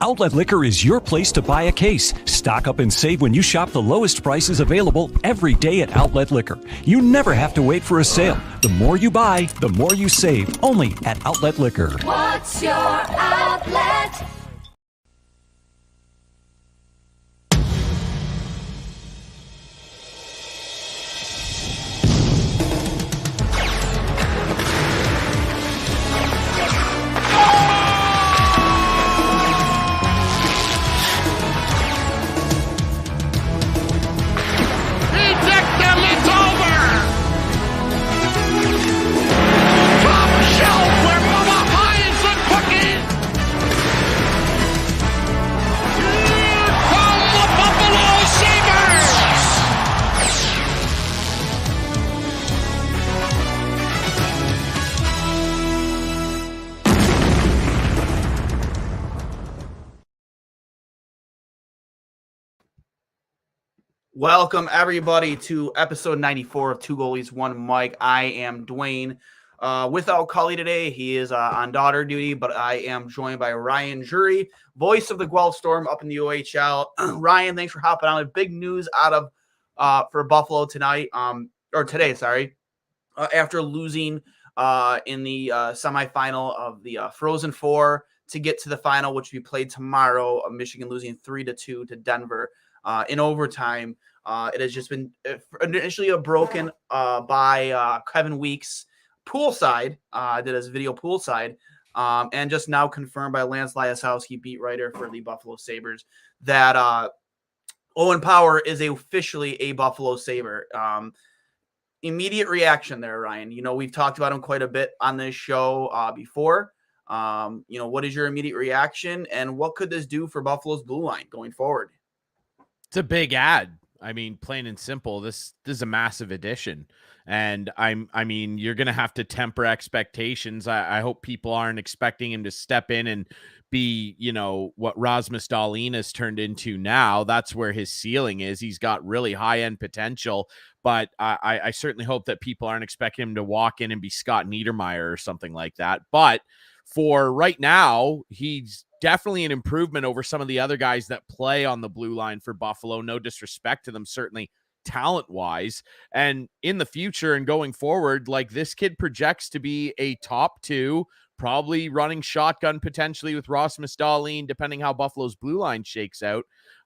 Outlet Liquor is your place to buy a case. Stock up and save when you shop the lowest prices available every day at Outlet Liquor. You never have to wait for a sale. The more you buy, the more you save. Only at Outlet Liquor. What's your outlet? Welcome, everybody, to episode 94 of Two Goalies, One Mic. I am Duane. Without Cully today, he is on daughter duty, but I am joined by Ryan Jury, voice of the Guelph Storm up in the OHL. Ryan, thanks for hopping on. Big news out of for Buffalo tonight, or today, sorry, after losing in the semifinal of the Frozen Four to get to the final, which we played tomorrow. Michigan losing 3-2 to Denver. In overtime. It has just been initially broken by Kevin Weeks poolside, did his video poolside, and just now confirmed by Lance Lyasowski, beat writer for the Buffalo Sabres, that Owen Power is officially a Buffalo Sabre. Immediate reaction there, Ryan. You know, we've talked about him quite a bit on this show before. You know, what is your immediate reaction, and what could this do for Buffalo's blue line going forward? It's a big ad. I mean, plain and simple, this is a massive addition. And I mean, you're going to have to temper expectations. I hope people aren't expecting him to step in and be, you know, what Rasmus Dahlin has turned into now. That's where his ceiling is. He's got really high-end potential, but I certainly hope that people aren't expecting him to walk in and be Scott Niedermayer or something like that. But for right now, he's definitely an improvement over some of the other guys that play on the blue line for Buffalo. No disrespect to them, certainly talent-wise. And in the future and going forward, like, this kid projects to be a top two, probably running shotgun potentially with Rasmus Dahlin, depending how Buffalo's blue line shakes out.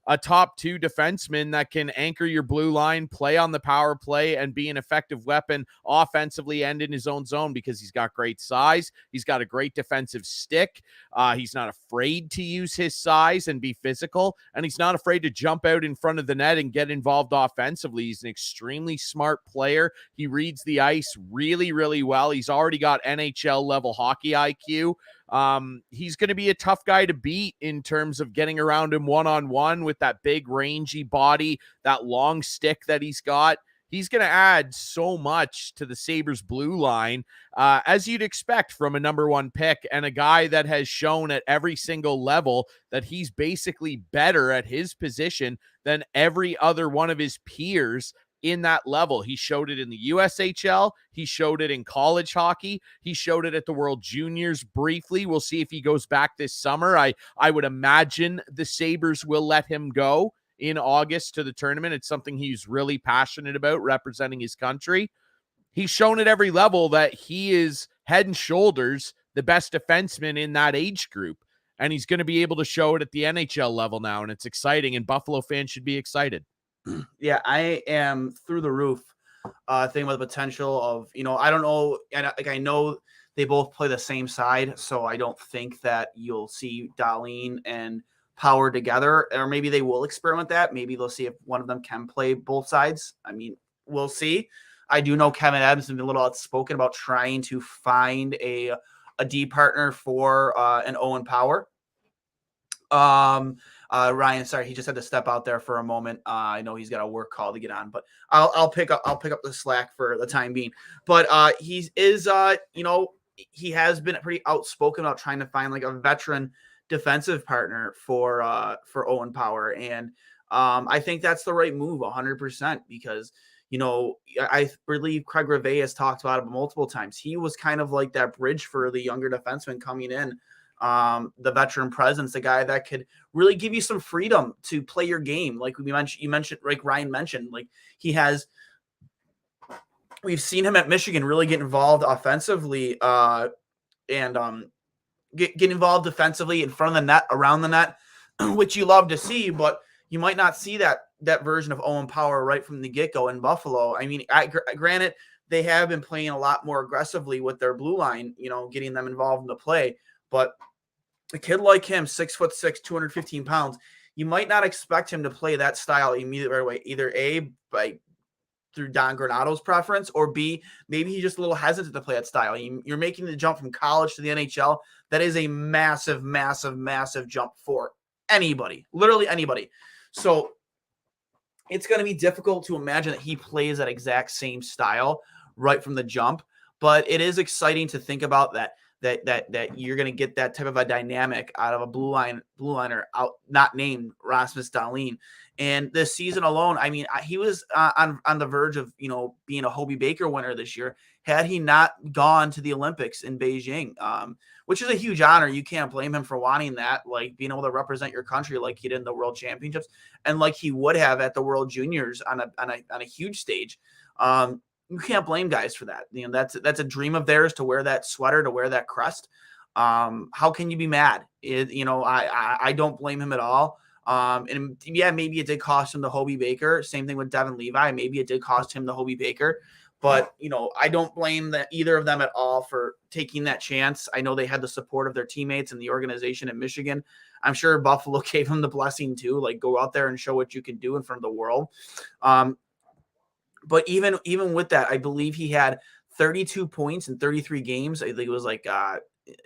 A top two defenseman that can anchor your blue line, play on the power play, and be an effective weapon offensively and in his own zone, because he's got great size. He's got a great defensive stick. He's not afraid to use his size and be physical, and he's not afraid to jump out in front of the net and get involved offensively. He's an extremely smart player. He reads the ice really, really well. He's already got NHL level hockey IQ. He's going to be a tough guy to beat in terms of getting around him one-on-one with that big rangy body, that long stick that he's got. He's going to add so much to the Sabres blue line, as you'd expect from a number one pick, and a guy that has shown at every single level that he's basically better at his position than every other one of his peers in that level. He showed it in the USHL. He showed it in college hockey. He showed it at the World Juniors briefly. We'll see if he goes back this summer. I would imagine the Sabres will let him go in August to the tournament. It's something he's really passionate about, representing his country. He's shown at every level that he is head and shoulders the best defenseman in that age group. And he's going to be able to show it at the NHL level now. And it's exciting, and Buffalo fans should be excited. Yeah, I am through the roof thinking about the potential of, you know, I don't know. And I know they both play the same side, so I don't think that you'll see Dahlin and Power together, or maybe they will experiment that. Maybe they'll see if one of them can play both sides. I mean, we'll see. I do know Kevin Adams has been a little outspoken about trying to find a D partner for an Owen Power. Ryan, sorry, he just had to step out there for a moment. I know he's got a work call to get on, but I'll pick up the slack for the time being. But he is you know, he has been pretty outspoken about trying to find like a veteran defensive partner for Owen Power, and I think that's the right move 100%, because, you know, I believe Craig Rivet has talked about it multiple times. He was kind of like that bridge for the younger defenseman coming in the veteran presence, the guy that could really give you some freedom to play your game. Like you mentioned, like Ryan mentioned, like we've seen him at Michigan really get involved offensively, and get involved defensively in front of the net, around the net, which you love to see, but you might not see that version of Owen Power right from the get-go in Buffalo. I mean, granted, they have been playing a lot more aggressively with their blue line, getting them involved in the play, but a kid like him, 6'6", 215 pounds, you might not expect him to play that style immediately right away. Either A, through Don Granato's preference, or B, maybe he's just a little hesitant to play that style. You're making the jump from college to the NHL. That is a massive, massive, massive jump for anybody, literally anybody. So it's going to be difficult to imagine that he plays that exact same style right from the jump, but it is exciting to think about that you're going to get that type of a dynamic out of a blue liner out, not named Rasmus Dahlin. And this season alone, I mean, he was on the verge of, being a Hobey Baker winner this year, had he not gone to the Olympics in Beijing, which is a huge honor. You can't blame him for wanting that, like being able to represent your country like he did in the World Championships and like he would have at the World Juniors on a huge stage. You can't blame guys for that. That's a dream of theirs, to wear that sweater, to wear that crest. How can you be mad? I don't blame him at all. And yeah, maybe it did cost him the Hobey Baker. Same thing with Devin Levi. Maybe it did cost him the Hobey Baker. But, I don't blame either of them at all for taking that chance. I know they had the support of their teammates and the organization in Michigan. I'm sure Buffalo gave him the blessing too, like go out there and show what you can do in front of the world. But even with that, I believe he had 32 points in 33 games. I think it was like,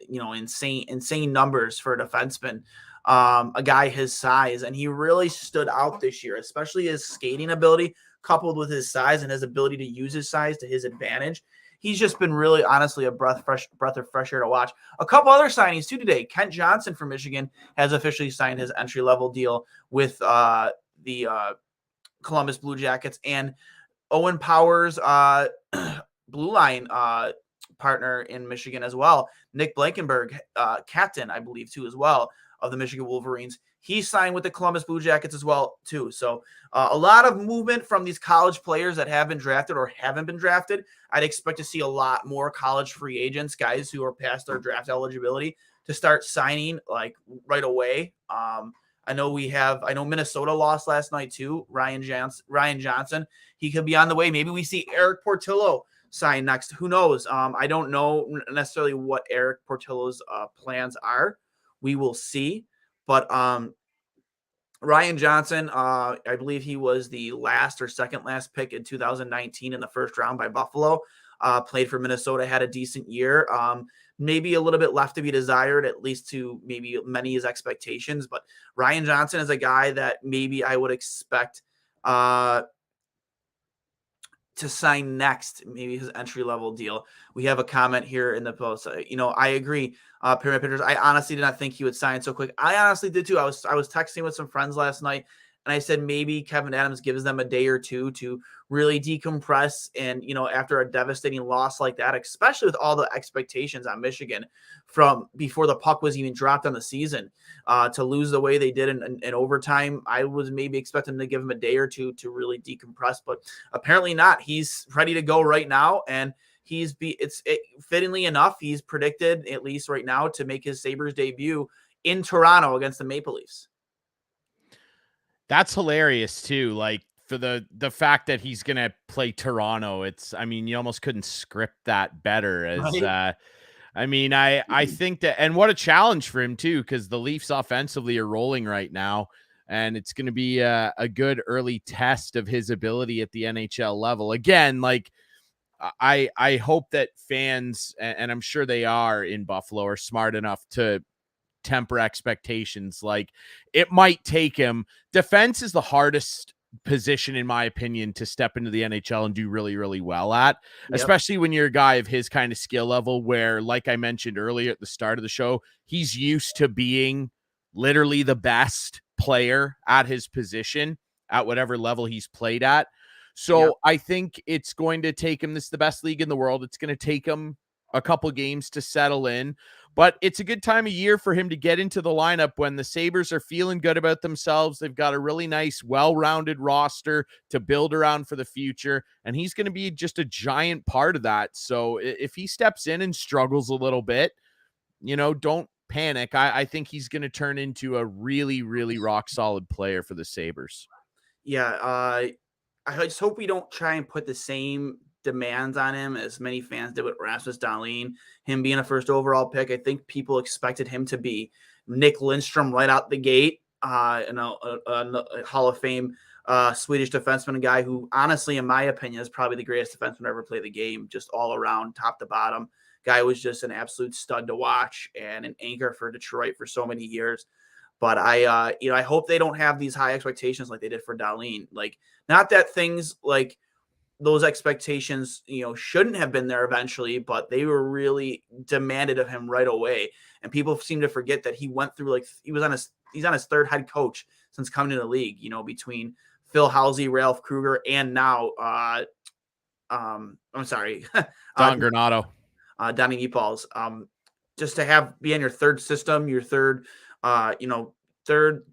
insane numbers for a defenseman, a guy his size. And he really stood out this year, especially his skating ability coupled with his size and his ability to use his size to his advantage. He's just been really, honestly, a breath of fresh air to watch. A couple other signings too today. Kent Johnson from Michigan has officially signed his entry-level deal with the Columbus Blue Jackets, and Owen Power's blue line partner in Michigan as well, Nick Blankenberg, captain, I believe, too, as well, of the Michigan Wolverines. He signed with the Columbus Blue Jackets as well, too. So a lot of movement from these college players that have been drafted or haven't been drafted. I'd expect to see a lot more college free agents, guys who are past their draft eligibility, to start signing like right away. I know Minnesota lost last night too. Ryan Johnson, he could be on the way. Maybe we see Eric Portillo sign next. Who knows? I don't know necessarily what Eric Portillo's plans are. We will see. But Ryan Johnson, I believe he was the last or second last pick in 2019 in the first round by Buffalo. Played for Minnesota, had a decent year. Maybe a little bit left to be desired, at least to maybe many's expectations. But Ryan Johnson is a guy that maybe I would expect to sign next, maybe his entry-level deal. We have a comment here in the post. I agree. Pyramid Pitchers, I honestly did not think he would sign so quick. I honestly did too. I was texting with some friends last night, and I said maybe Kevin Adams gives them a day or two to really decompress. And, after a devastating loss like that, especially with all the expectations on Michigan from before the puck was even dropped on the season, to lose the way they did in overtime, I was maybe expecting to give him a day or two to really decompress, but apparently not. He's ready to go right now. And fittingly enough, he's predicted, at least right now, to make his Sabres debut in Toronto against the Maple Leafs. That's hilarious too. Like, for the fact that he's going to play Toronto, you almost couldn't script that better as, right? I think that, and what a challenge for him too, because the Leafs offensively are rolling right now, and it's going to be a good early test of his ability at the NHL level. Again, like, I hope that fans, and I'm sure they are in Buffalo, are smart enough to temper expectations. Like, it might take him. Defense is the hardest position, in my opinion, to step into the NHL and do really, really well at, especially when you're a guy of his kind of skill level, where, like I mentioned earlier at the start of the show, he's used to being literally the best player at his position at whatever level he's played at. So I think it's going to take him, this is the best league in the world. It's going to take him a couple games to settle in, But it's a good time of year for him to get into the lineup when the Sabres are feeling good about themselves. They've got a really nice, well-rounded roster to build around for the future, and he's going to be just a giant part of that. So if he steps in and struggles a little bit, don't panic. I think he's going to turn into a really, really rock-solid player for the Sabres. Yeah, I just hope we don't try and put the same demands on him as many fans did with Rasmus Dahlin, him being a first overall pick. I think people expected him to be Nick Lindstrom right out the gate, a Hall of Fame Swedish defenseman, a guy who, honestly, in my opinion, is probably the greatest defenseman to ever play the game, just all around, top to bottom. Guy was just an absolute stud to watch and an anchor for Detroit for so many years. But I hope they don't have these high expectations like they did for Dahlin. Like, not that things like those expectations, shouldn't have been there eventually, but they were really demanded of him right away. And people seem to forget that he went through he's on his third head coach since coming to the league, between Phil Halsey, Ralph Kruger, and now I'm sorry, Don Granato, Donnie Meatballs. Just to be in your third system, your third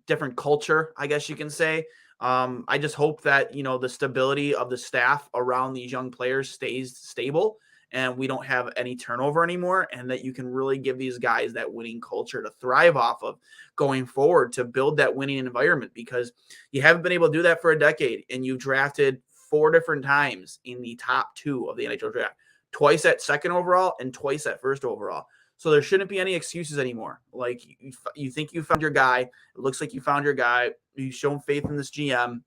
different culture, I guess you can say. I just hope that, the stability of the staff around these young players stays stable and we don't have any turnover anymore, and that you can really give these guys that winning culture to thrive off of going forward, to build that winning environment, because you haven't been able to do that for a decade, and you've drafted 4 different times in the top 2 of the NHL draft, twice at second overall and twice at first overall. So there shouldn't be any excuses anymore. Like, you think you found your guy. It looks like you found your guy. You've shown faith in this GM.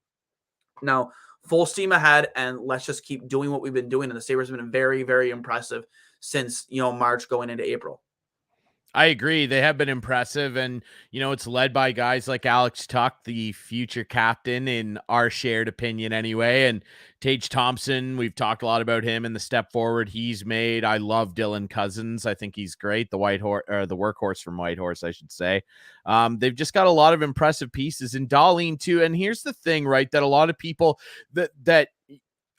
Now, full steam ahead, and let's just keep doing what we've been doing. And the Sabres have been very, very impressive since, March going into April. I agree. They have been impressive, and it's led by guys like Alex Tuck, the future captain in our shared opinion anyway, and Tage Thompson. We've talked a lot about him and the step forward he's made. I love Dylan Cousins. I think he's great. The workhorse from Whitehorse, I should say. They've just got a lot of impressive pieces, and Dahlin too. And here's the thing, right? That a lot of people that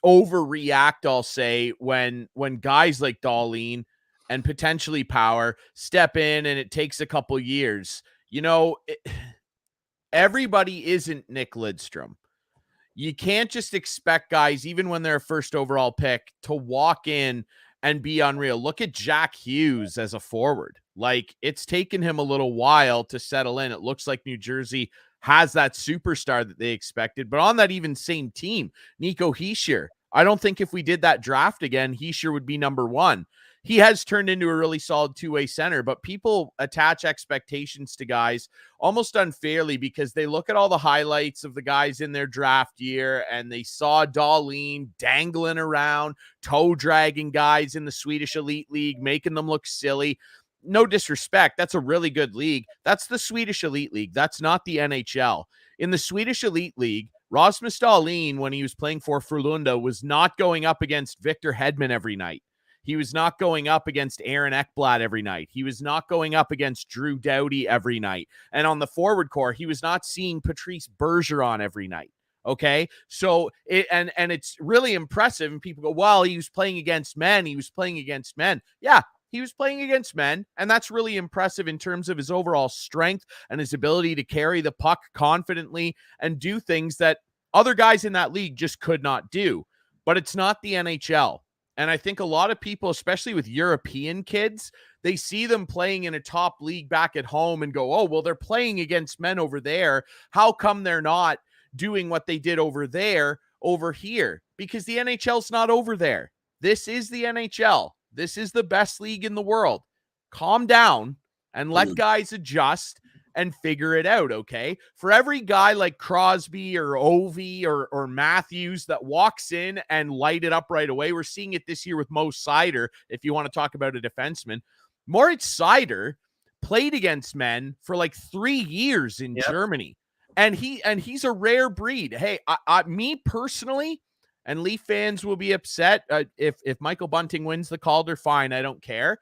overreact, I'll say, when guys like Dahlin and potentially Power step in and it takes a couple years. Everybody isn't Nick Lidstrom. You can't just expect guys, even when they're a first overall pick, to walk in and be unreal. Look at Jack Hughes as a forward. Like, it's taken him a little while to settle in. It looks like New Jersey has that superstar that they expected. But on that even same team, Nico Hischier, I don't think if we did that draft again, Hischier would be number 1. He has turned into a really solid two-way center, but people attach expectations to guys almost unfairly because they look at all the highlights of the guys in their draft year and they saw Dahlin dangling around, toe-dragging guys in the Swedish Elite League, making them look silly. No disrespect, that's a really good league. That's the Swedish Elite League. That's not the NHL. In the Swedish Elite League, Rasmus Dahlin, when he was playing for Frölunda, was not going up against Victor Hedman every night. He was not going up against Aaron Ekblad every night. He was not going up against Drew Doughty every night. And on the forward core, he was not seeing Patrice Bergeron every night. Okay. So it's really impressive. And people go, well, he was playing against men. He was playing against men. Yeah, he was playing against men. And that's really impressive in terms of his overall strength and his ability to carry the puck confidently and do things that other guys in that league just could not do. But it's not the NHL. And I think a lot of people, especially with European kids, they see them playing in a top league back at home and go, oh, well, they're playing against men over there. How come they're not doing what they did over there, over here? Because the NHL's not over there. This is the NHL. This is the best league in the world. Calm down and let guys adjust and figure it out, okay? For every guy like Crosby or Ovi or Matthews that walks in and light it up right away, we're seeing it this year with Mo Seider, if you want to talk about a defenseman. Moritz Seider played against men for like 3 years in Germany, and he's a rare breed. Hey, me personally, and Leaf fans will be upset if Michael Bunting wins the Calder, fine, I don't care.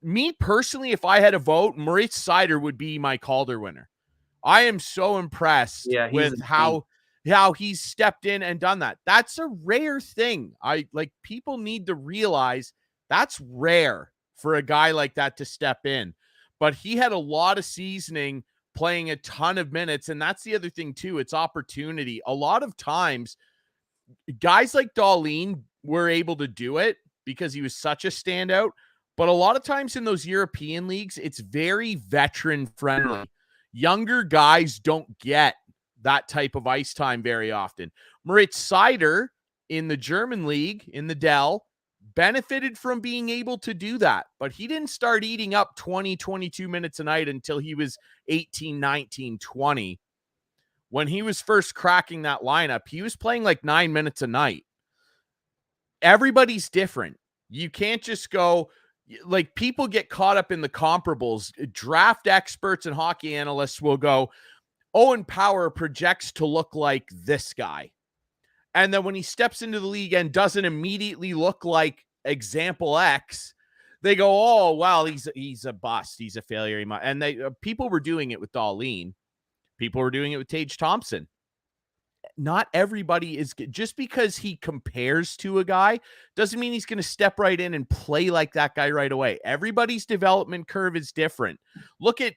Me personally, if I had a vote, Moritz Seider would be my Calder winner. I am so impressed with how he's stepped in and done that. That's a rare thing. People need to realize that's rare for a guy like that to step in. But he had a lot of seasoning, playing a ton of minutes. And that's the other thing too. It's opportunity. A lot of times guys like Duane were able to do it because he was such a standout. But a lot of times in those European leagues, it's very veteran friendly. Younger guys don't get that type of ice time very often. Moritz Seider in the German league, in the Dell, benefited from being able to do that. But he didn't start eating up 20, 22 minutes a night until he was 18, 19, 20. When he was first cracking that lineup, he was playing like 9 minutes a night. Everybody's different. You can't just go, like, people get caught up in the comparables. Draft experts and hockey analysts will go, Owen Power projects to look like this guy. And then when he steps into the league and doesn't immediately look like example X, they go, oh, well, he's a bust. He's a failure. And people were doing it with Duane. People were doing it with Tage Thompson. Not everybody is, just because he compares to a guy doesn't mean he's going to step right in and play like that guy right away. Everybody's development curve is different. Look at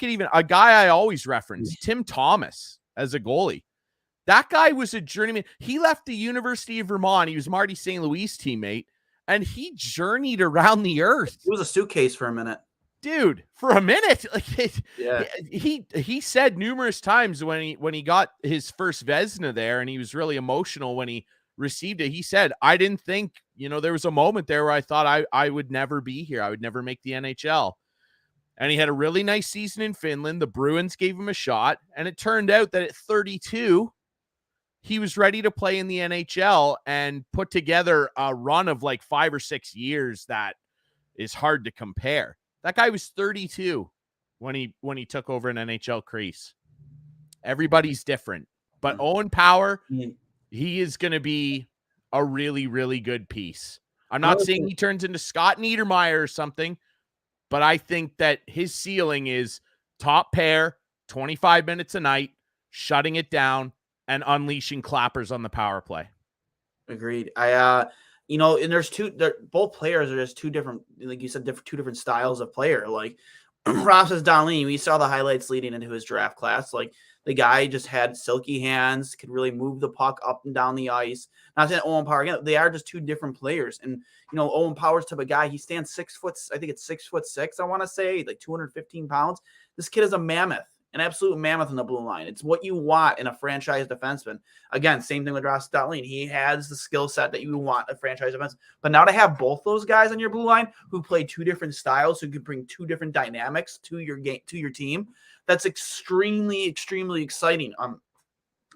even a guy I always reference, Tim Thomas, as a goalie. That guy was a journeyman. He left the University of Vermont. He was Marty St. Louis' teammate, and he journeyed around the earth. It was a suitcase for a minute. Dude, for a minute. Yeah. He said numerous times when he got his first Vezina there, and he was really emotional when he received it. He said, I didn't think, there was a moment there where I thought I would never be here. I would never make the NHL. And he had a really nice season in Finland. The Bruins gave him a shot, and it turned out that at 32, he was ready to play in the NHL and put together a run of like 5 or 6 years that is hard to compare. That guy was 32 when he took over an NHL crease. Everybody's different. But Owen Power, he is going to be a really, really good piece. I'm not saying he turns into Scott Niedermayer or something, but I think that his ceiling is top pair, 25 minutes a night, shutting it down, and unleashing clappers on the power play. Agreed. And both players are just two different, like you said, two different styles of player. Like Ross says, Duane, we saw the highlights leading into his draft class. Like the guy just had silky hands, could really move the puck up and down the ice. Not saying Owen Power again, they are just two different players. And Owen Power's type of guy, he stands 6 foot. I think it's 6'6". I want to say like 215 pounds. This kid is a mammoth. An absolute mammoth in the blue line. It's what you want in a franchise defenseman. Again, same thing with Ross Duane. He has the skill set that you want a franchise defenseman. But now to have both those guys on your blue line who play two different styles, who could bring two different dynamics to your game, to your team, that's extremely, extremely exciting.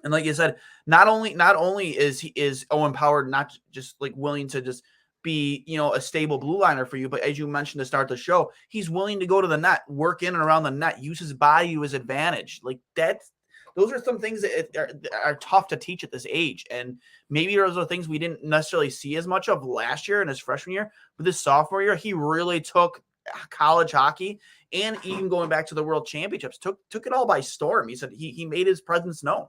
And like you said, not only is Owen Power not just like willing to just be, a stable blue liner for you, but as you mentioned to start the show, he's willing to go to the net, work in and around the net, use his body to his advantage. Like those are some things that are tough to teach at this age. And maybe those are things we didn't necessarily see as much of last year in his freshman year, but this sophomore year, he really took college hockey and even going back to the World Championships, took it all by storm. He said he made his presence known.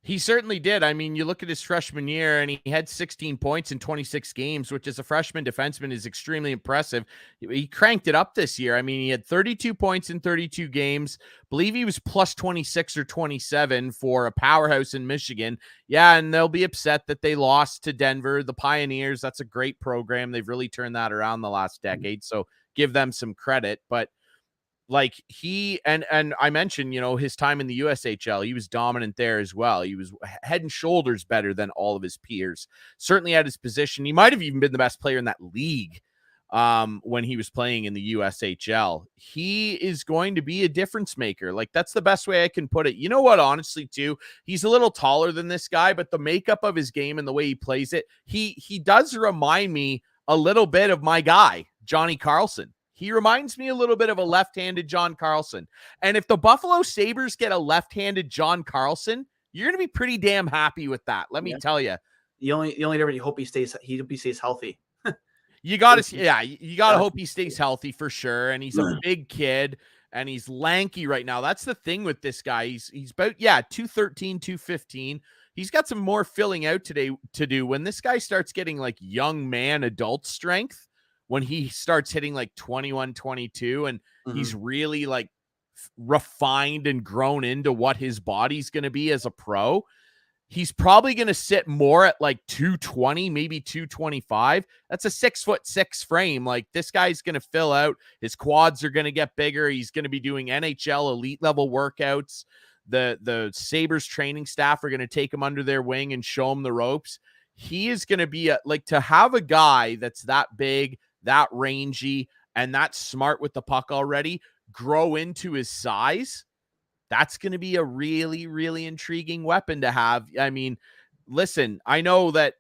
He certainly did. I mean, you look at his freshman year and he had 16 points in 26 games, which as a freshman defenseman is extremely impressive. He cranked it up this year. I mean, he had 32 points in 32 games. I believe he was plus 26 or 27 for a powerhouse in Michigan. Yeah, and they'll be upset that they lost to Denver, the Pioneers. That's a great program. They've really turned that around the last decade, so give them some credit. But like he and I mentioned, his time in the USHL, he was dominant there as well. He was head and shoulders better than all of his peers. Certainly at his position, he might have even been the best player in that league when he was playing in the USHL. He is going to be a difference maker. Like that's the best way I can put it. You know what? Honestly, too, he's a little taller than this guy, but the makeup of his game and the way he plays it, he does remind me a little bit of my guy, Johnny Carlson. He reminds me a little bit of a left-handed John Carlson. And if the Buffalo Sabres get a left-handed John Carlson, you're going to be pretty damn happy with that. Let me tell you. The only difference, you hope he stays healthy. You got to hope he stays healthy for sure. And he's a big kid and he's lanky right now. That's the thing with this guy. He's about 213, 215. He's got some more filling out today to do. When this guy starts getting like young man adult strength, when he starts hitting like 21, 22, and he's Mhm. really like refined and grown into what his body's going to be as a pro, he's probably going to sit more at like 220, maybe 225. That's a 6'6" frame. Like, this guy's going to fill out. His quads are going to get bigger. He's going to be doing NHL elite level workouts. The Sabres training staff are going to take him under their wing and show him the ropes. He is going to be like, to have a guy that's that big, that rangy, and that smart with the puck already grow into his size. That's going to be a really, really intriguing weapon to have. I mean, listen, I know that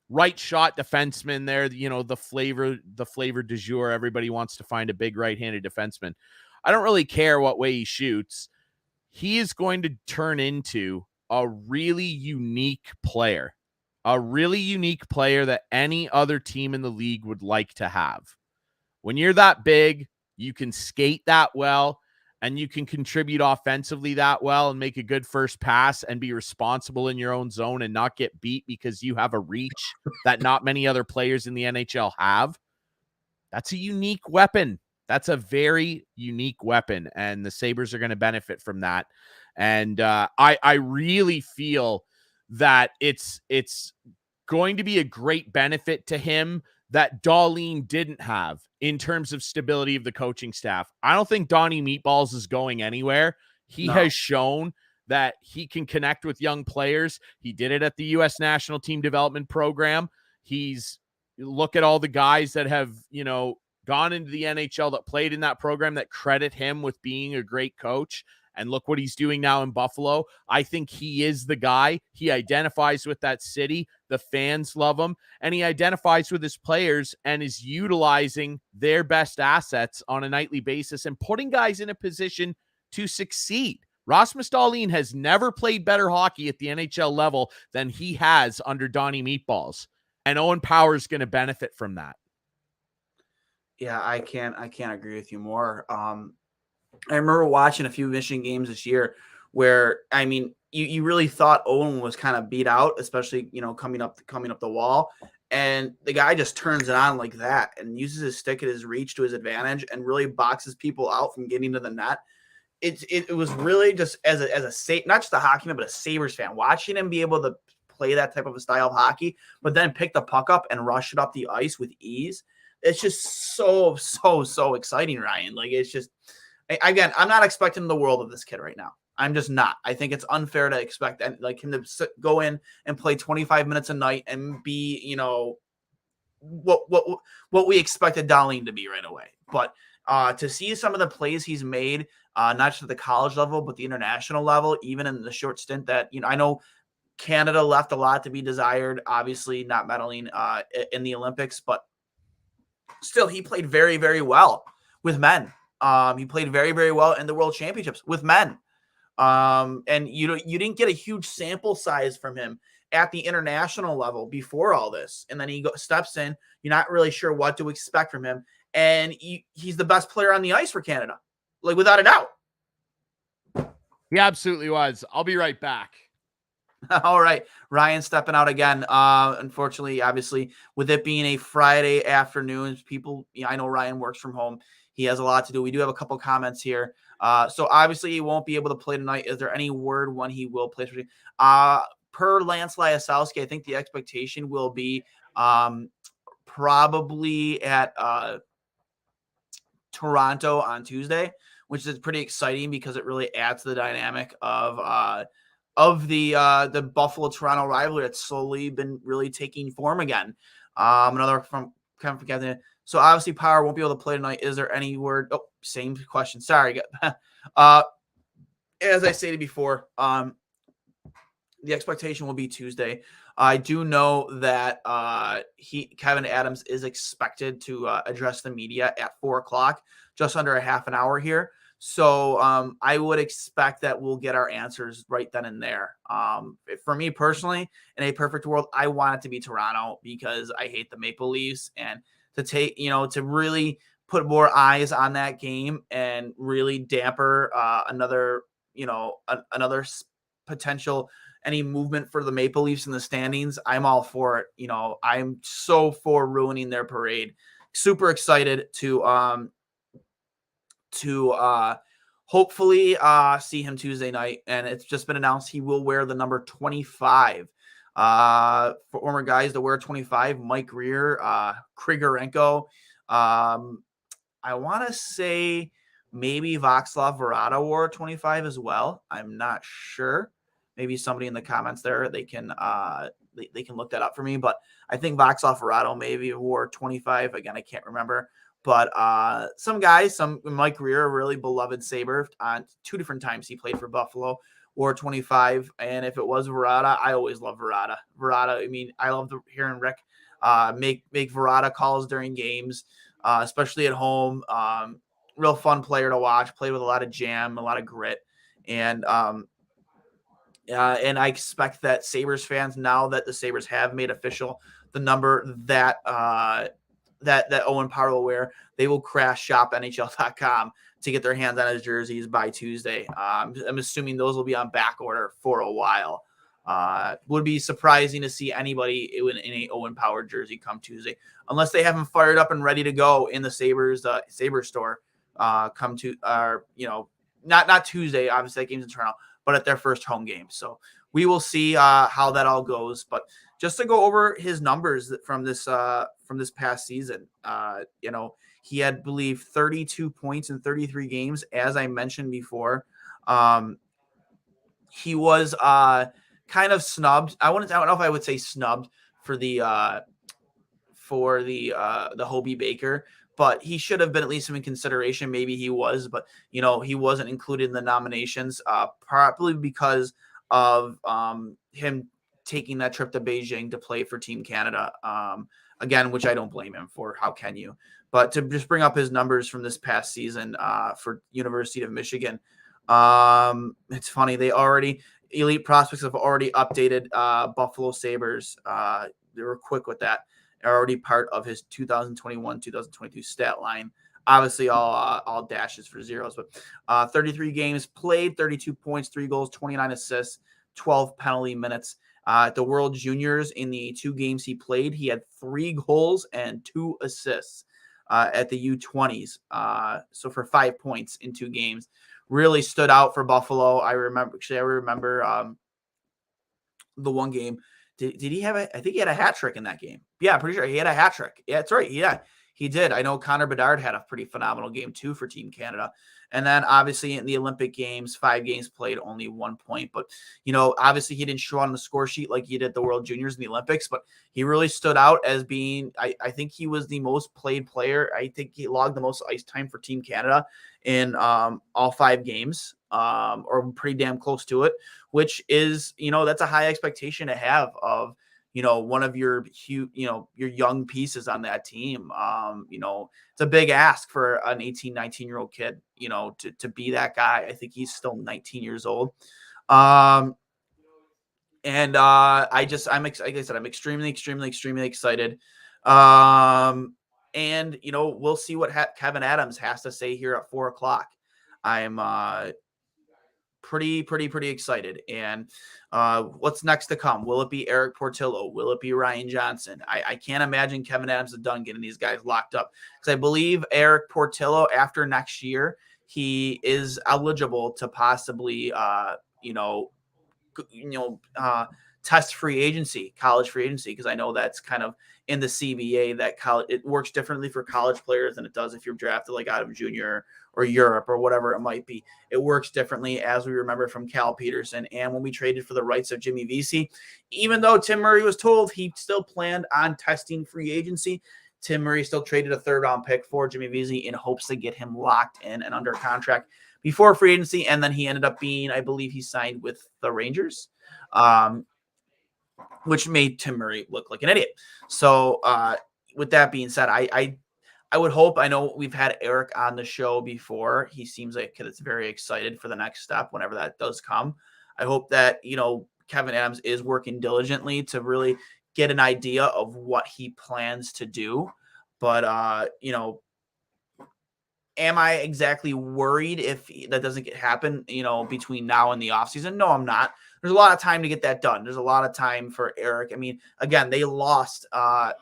right shot defenseman there, the flavor du jour. Everybody wants to find a big right-handed defenseman. I don't really care what way he shoots. He is going to turn into a really unique player that any other team in the league would like to have. When you're that big, you can skate that well, and you can contribute offensively that well and make a good first pass and be responsible in your own zone and not get beat because you have a reach that not many other players in the NHL have. That's a unique weapon. That's a very unique weapon, and the Sabres are going to benefit from that. And I really feel that it's going to be a great benefit to him that Dahlin didn't have in terms of stability of the coaching staff. I don't think Donnie Meatballs is going anywhere. He has shown that he can connect with young players. He did it at the U.S. National Team Development Program. Look at all the guys that have, gone into the NHL that played in that program that credit him with being a great coach. And look what he's doing now in Buffalo. I think he is the guy. He identifies with that city. The fans love him. And he identifies with his players and is utilizing their best assets on a nightly basis and putting guys in a position to succeed. Rasmus Dahlin has never played better hockey at the NHL level than he has under Donnie Meatballs. And Owen Power is going to benefit from that. Yeah, I can't agree with you more. I remember watching a few Michigan games this year where, I mean, you really thought Owen was kind of beat out, especially, coming up the wall. And the guy just turns it on like that and uses his stick at his reach to his advantage and really boxes people out from getting to the net. It was really just as a not just a hockey man, but a Sabres fan, watching him be able to play that type of a style of hockey, but then pick the puck up and rush it up the ice with ease. It's just so exciting, Ryan. Like, it's just, again, I'm not expecting the world of this kid right now. I'm just not. I think it's unfair to expect him to go in and play 25 minutes a night and be, what we expected Dahlin to be right away. But to see some of the plays he's made, not just at the college level, but the international level, even in the short stint that, I know Canada left a lot to be desired, obviously not medaling in the Olympics, but still he played very, very well with men. He played very, very well in the World Championships with men. And you didn't get a huge sample size from him at the international level before all this. And then he steps in, you're not really sure what to expect from him. And he's the best player on the ice for Canada, like, without a doubt. He absolutely was. I'll be right back. All right. Ryan stepping out again. Unfortunately, obviously, with it being a Friday afternoon, I know Ryan works from home. He has a lot to do. We do have a couple comments here. So obviously he won't be able to play tonight. Is there any word when he will play? Per Lance Lyasowski, I think the expectation will be probably at Toronto on Tuesday, which is pretty exciting because it really adds to the dynamic of the Buffalo Toronto rivalry that's slowly been really taking form again. Another from Captain. So obviously Power won't be able to play tonight. Is there any word? Oh, same question. Sorry. As I stated before, the expectation will be Tuesday. I do know that Kevin Adams is expected to address the media at 4:00, just under a half an hour here. So I would expect that we'll get our answers right then and there. For me personally, in a perfect world, I want it to be Toronto because I hate the Maple Leafs, and to really put more eyes on that game and really damper another potential any movement for the Maple Leafs in the standings. I'm all for it. I'm so for ruining their parade super excited to hopefully see him Tuesday night. And it's just been announced he will wear the number 25. For former guys to wear 25, Mike Rear, Krigorenko. I want to say maybe Václav Varada wore 25 as well. I'm not sure. Maybe somebody in the comments there, they can look that up for me. But I think Václav Varada maybe wore 25. Again, I can't remember. But some guys, Mike Rear, a really beloved Saber, on 2 different times he played for Buffalo, wore 25. And if it was Varada, I always love Varada. Varada, I mean, I love hearing Rick make Varada calls during games, especially at home. Real fun player to watch. Played with a lot of jam, a lot of grit, and I expect that Sabres fans, now that the Sabres have made official the number that that Owen Power will wear, they will crash shop NHL.com to get their hands on his jerseys by Tuesday. I'm assuming those will be on back order for a while. Would be surprising to see anybody in a Owen Power jersey come Tuesday, unless they have him fired up and ready to go in the Sabres store. Come to not Tuesday, obviously that game's in Toronto, but at their first home game. So we will see how that all goes. But just to go over his numbers from this past season, he had, I believe, 32 points in 33 games, as I mentioned before. He was kind of snubbed. I don't know if I would say snubbed for the Hobie Baker, but he should have been at least in consideration. Maybe he was, but he wasn't included in the nominations, probably because of him taking that trip to Beijing to play for Team Canada. Again, which I don't blame him for. How can you? But to just bring up his numbers from this past season for University of Michigan, it's funny. Elite Prospects have already updated Buffalo Sabres. They were quick with that. They're already part of his 2021-2022 stat line. Obviously, all dashes for zeros, but 33 games played, 32 points, 3 goals, 29 assists, 12 penalty minutes. At the World Juniors, in the 2 games he played, he had 3 goals and 2 assists at the U20s. So for 5 points in 2 games, really stood out for Buffalo. I remember the one game. Did he have I think he had a hat trick in that game. Yeah, I'm pretty sure he had a hat trick. Yeah, that's right. Yeah, he did. I know Connor Bedard had a pretty phenomenal game too for Team Canada. And then obviously in the Olympic Games, 5 games played, only 1 point. But, obviously he didn't show on the score sheet like he did the World Juniors and the Olympics, but he really stood out as being, I think he was the most played player. I think he logged the most ice time for Team Canada in all 5 games, or pretty damn close to it, which is, that's a high expectation to have of, one of your young pieces on that team. It's a big ask for an 18, 19-year-old kid, to be that guy. I think he's still 19 years old. I'm like I said, I'm extremely, extremely, extremely excited. And we'll see what Kevin Adams has to say here at 4:00. I'm pretty excited. And what's next to come? Will it be Eric Portillo? Will it be Ryan Johnson? I can't imagine Kevin Adams is done getting these guys locked up, because I believe Eric Portillo, after next year, he is eligible to possibly test free agency, college free agency, because I know that's kind of in the CBA that it works differently for college players than it does if you're drafted like out of junior or Europe or whatever it might be. It works differently, as we remember from Cal Peterson. And when we traded for the rights of Jimmy Vesey, even though Tim Murray was told he still planned on testing free agency, Tim Murray still traded a 3rd-round pick for Jimmy Vesey in hopes to get him locked in and under contract before free agency. And then he ended up being, I believe he signed with the Rangers, which made Tim Murray look like an idiot. So with that being said, I would hope, I know we've had Eric on the show before. He seems like it's very excited for the next step whenever that does come. I hope that, Kevin Adams is working diligently to really get an idea of what he plans to do. But, am I exactly worried if that doesn't happen, between now and the offseason? No, I'm not. There's a lot of time to get that done. There's a lot of time for Eric. I mean, again, they lost a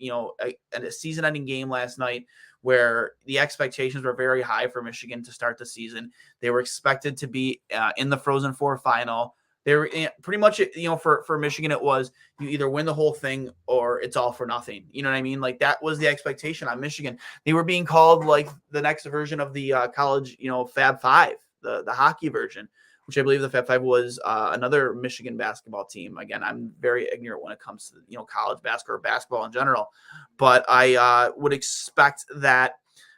a season-ending game last night where the expectations were very high for Michigan to start the season. They were expected to be in the Frozen Four final. They were pretty much, for Michigan, it was you either win the whole thing or it's all for nothing. You know what I mean? Like that was the expectation on Michigan. They were being called like the next version of the college, Fab Five, the hockey version, which I believe the Fab Five was another Michigan basketball team. Again, I'm very ignorant when it comes to college basketball or basketball in general, but I would expect that.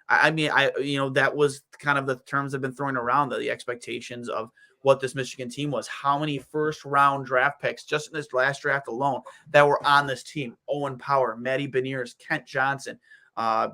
That was kind of the terms have been thrown around, the expectations of what this Michigan team was. How many first-round draft picks just in this last draft alone that were on this team? Owen Power, Matty Beniers, Kent Johnson,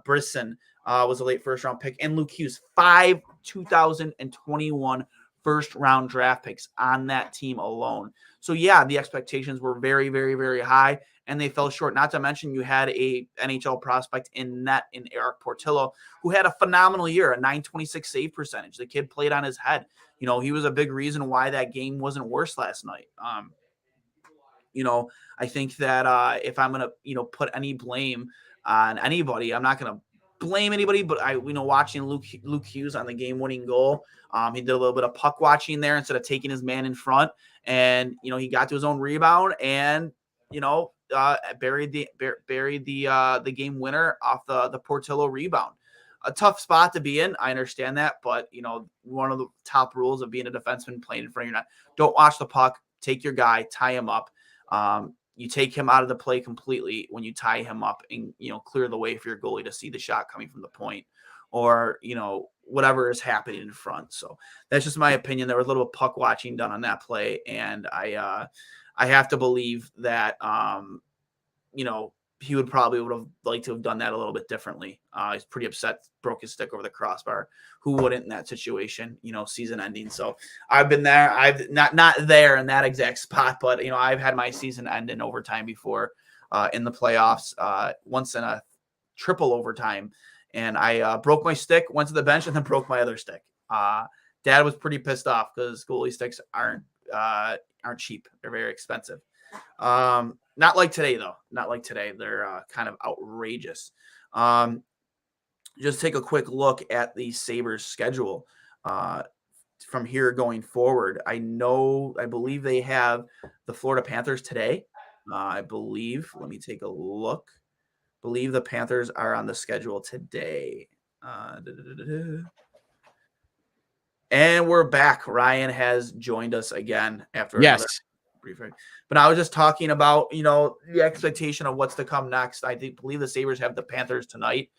Brisson was a late first-round pick, and Luke Hughes. 5 2021 first-round draft picks on that team alone. So, yeah, the expectations were very, very, very high, and they fell short. Not to mention you had a NHL prospect in net in Eric Portillo, who had a phenomenal year, a .926 save percentage. The kid played on his head. He was a big reason why that game wasn't worse last night. I think that if I'm going to, put any blame on anybody, I'm not going to blame anybody, but watching Luke Hughes on the game-winning goal, he did a little bit of puck watching there instead of taking his man in front, and he got to his own rebound and buried the game winner off the Portillo rebound. A tough spot to be in. I understand that, but one of the top rules of being a defenseman playing in front of your net, don't watch the puck, take your guy, tie him up. You take him out of the play completely when you tie him up and, clear the way for your goalie to see the shot coming from the point or, whatever is happening in front. So that's just my opinion. There was a little puck watching done on that play. And I have to believe that, he would have liked to have done that a little bit differently. He's pretty upset, broke his stick over the crossbar. Who wouldn't in that situation, season ending? So I've been there. I've not there in that exact spot, but, I've had my season end in overtime before in the playoffs, once in a triple overtime. And I broke my stick, went to the bench, and then broke my other stick. Dad was pretty pissed off because goalie sticks aren't cheap. They're very expensive. Not like today, though. Not like today. They're kind of outrageous. Just take a quick look at the Sabres schedule from here going forward. I believe they have the Florida Panthers today. I believe. Let me take a look. I believe the Panthers are on the schedule today. And we're back. Ryan has joined us again after another briefing. But I was just talking about, the expectation of what's to come next. I believe the Sabres have the Panthers tonight.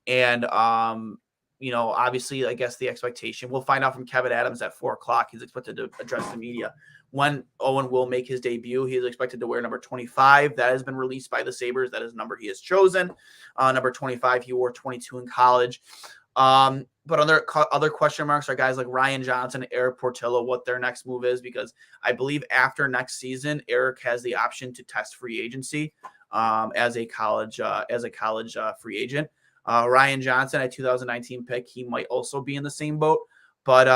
And, obviously, I guess the expectation, we'll find out from Kevin Adams at 4:00. He's expected to address the media. When Owen will make his debut, he is expected to wear number 25. That has been released by the Sabres. That is the number he has chosen. Number 25, he wore 22 in college. But other question marks are guys like Ryan Johnson, Eric Portillo, what their next move is, because I believe after next season, Eric has the option to test free agency as a college free agent. Ryan Johnson, a 2019 pick, he might also be in the same boat. But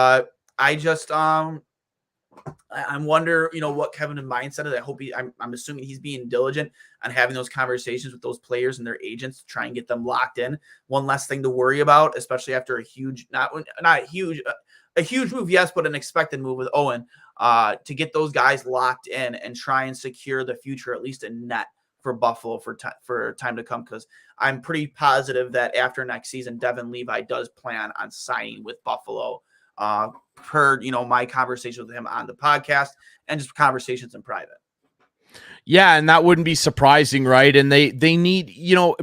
I'm wonder, what Kevin's mindset is. I hope I'm assuming he's being diligent on having those conversations with those players and their agents to try and get them locked in. One less thing to worry about, especially after a huge move, yes, but an expected move with Owen, to get those guys locked in and try and secure the future, at least in net for Buffalo for time to come. Because I'm pretty positive that after next season, Devin Levi does plan on signing with Buffalo. Per my conversation with him on the podcast and just conversations in private. Yeah, and that wouldn't be surprising, right? And they need,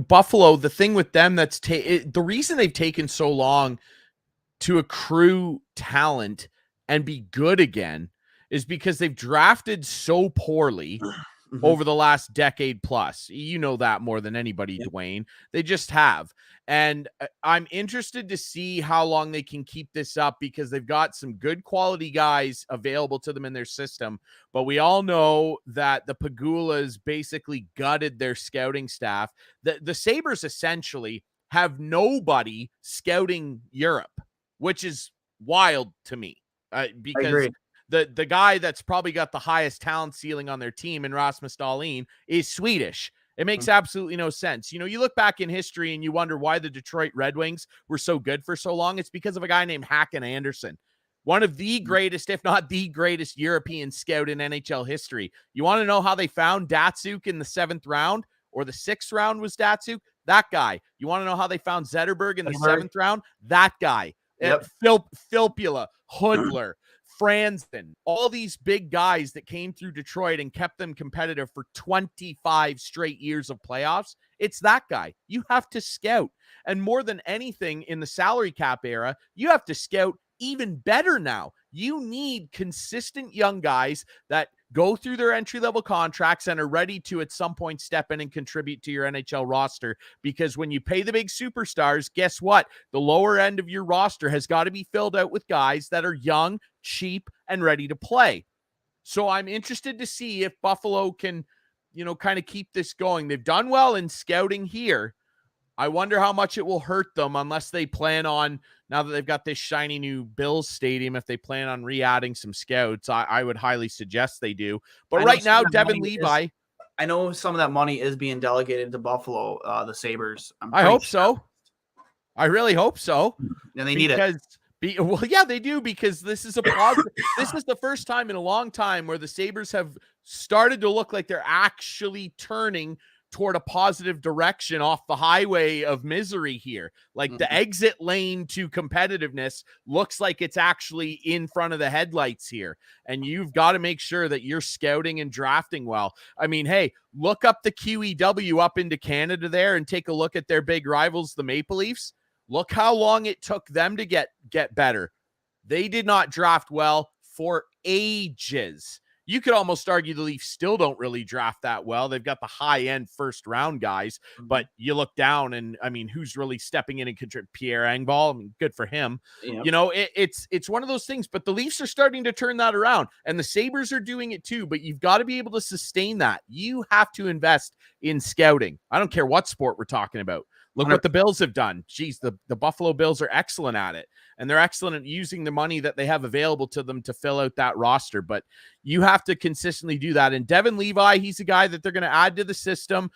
Buffalo, the thing with them the reason they've taken so long to accrue talent and be good again is because they've drafted so poorly over the last decade plus. You know that more than anybody, Duane. They just have. And I'm interested to see how long they can keep this up, because they've got some good quality guys available to them in their system. But we all know that the Pagulas basically gutted their scouting staff. The Sabres essentially have nobody scouting Europe, which is wild to me, because the guy that's probably got the highest talent ceiling on their team, and Rasmus Dahlin, is Swedish. It makes absolutely no sense. You look back in history and you wonder why the Detroit Red Wings were so good for so long. It's because of a guy named Hacken Anderson, one of the greatest, if not the greatest, European scout in NHL history. You want to know how they found Datsuk in the 7th round, or the 6th round was Datsuk? That guy. You want to know how they found Zetterberg in the 7th round? That guy. Yep. Filppula, Hoodler, Franzen, all these big guys that came through Detroit and kept them competitive for 25 straight years of playoffs. It's that guy. You have to scout. And more than anything in the salary cap era, you have to scout even better now. You need consistent young guys that go through their entry-level contracts and are ready to at some point step in and contribute to your NHL roster. Because when you pay the big superstars, guess what? The lower end of your roster has got to be filled out with guys that are young, cheap, and ready to play. So I'm interested to see if Buffalo can, kind of keep this going. They've done well in scouting here. I wonder how much it will hurt them unless they plan on, now that they've got this shiny new Bills stadium, if they plan on re-adding some scouts. I would highly suggest they do. But right now, Devin Levi. I know some of that money is being delegated to Buffalo, the Sabres. I hope so. I really hope so. And they need it. Well, yeah, they do, because this is a positive. This is the first time in a long time where the Sabres have started to look like they're actually turning toward a positive direction off the highway of misery here. Like the exit lane to competitiveness looks like it's actually in front of the headlights here. And you've got to make sure that you're scouting and drafting well. I mean, hey, look up the QEW up into Canada there and take a look at their big rivals, the Maple Leafs. Look how long it took them to get better. They did not draft well for ages. You could almost argue the Leafs still don't really draft that well. They've got the high-end first-round guys, but you look down and, I mean, who's really stepping in and contribute? Pierre Engvall, I mean, good for him. Yep. It's one of those things, but the Leafs are starting to turn that around, and the Sabres are doing it too, but you've got to be able to sustain that. You have to invest in scouting. I don't care what sport we're talking about. Look what the Bills have done. Geez, the Buffalo Bills are excellent at it, and they're excellent at using the money that they have available to them to fill out that roster. But you have to consistently do that. And Devin Levi, he's a guy that they're going to add to the system.